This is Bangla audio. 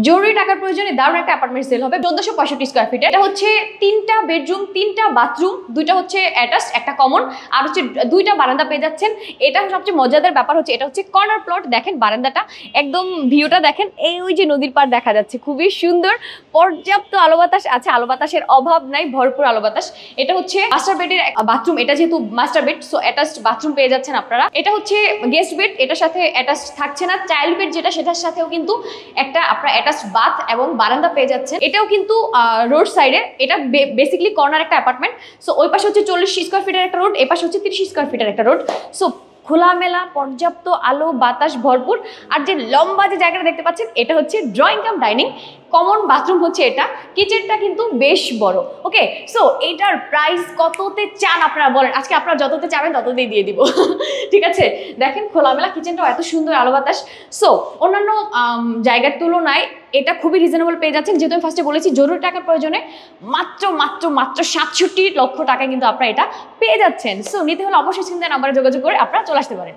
জরুরি টাকার প্রয়োজনে দারুণ একটা অ্যাপার্টমেন্ট সেল হবে 1465 স্কয়ার ফিটে। এটা হচ্ছে 3টা বেডরুম, 3টা বাথরুম, 2টা হচ্ছে অ্যাটাচড, একটা কমন, আর হচ্ছে 2টা বারান্দা পেয়ে যাচ্ছেন। এটা সবচেয়ে মজাদার ব্যাপার হচ্ছে এটা হচ্ছে কর্নার প্লট। দেখেন বারান্দাটা, একদম ভিউটা দেখেন, এই ওই যে নদীর পাড় দেখা যাচ্ছে, খুবই সুন্দর। পর্যাপ্ত আলো বাতাস আছে, আলো বাতাসের অভাব নাই, ভরপুর আলো বাতাস। এটা হচ্ছে মাস্টার বেডের বাথরুম, এটা যেহেতু master bed so attached bathroom পেয়ে যাচ্ছেন আপনারা। এটা হচ্ছে গেস্ট বেড, এটার সাথে অ্যাটাচড থাকছে না। চাইল্ড বেড যেটা, সেটার সাথেও কিন্তু একটা আপনারা অ্যাটাচড বাথ এবং বারান্দা পেয়ে যাচ্ছেন। এটাও কিন্তু রোড সাইডে, এটা বেসিক্যালি কর্নার একটা অ্যাপার্টমেন্ট। সো ওই পাশে হচ্ছে 40 স্কয়ার ফিটের একটা রোড, এই পাশে হচ্ছে 30 স্কয়ার ফিটের একটা রোড। সো খোলামেলা, পর্যাপ্ত আলো বাতাস ভরপুর। আর যে লম্বা যে জায়গাটা দেখতে পাচ্ছেন এটা হচ্ছে drawing cum dining, common bathroom হচ্ছে এটা, কিচেনটা কিন্তু বেশ বড়। ওকে, সো এইটার প্রাইস কততে চান আপনারা বলেন, আজকে আপনারা যততে চাবেন তততেই দিয়ে দিব। ঠিক আছে, দেখেন খোলামেলা, কিচেনটাও এত সুন্দর, আলো বাতাস। সো অন্যান্য জায়গার তুলনায় এটা খুবই রিজনেবল পেয়ে যাচ্ছেন। যেহেতু আমি ফার্স্টে বলেছি জরুরি টাকার প্রয়োজনে মাত্র মাত্র মাত্র 67 লক্ষ টাকায় কিন্তু আপনারা এটা পেয়ে যাচ্ছেন। সো নিতে হলে অবশ্যই স্ক্রিনে নাম্বারে যোগাযোগ করে আপনারা চলে আসতে পারেন।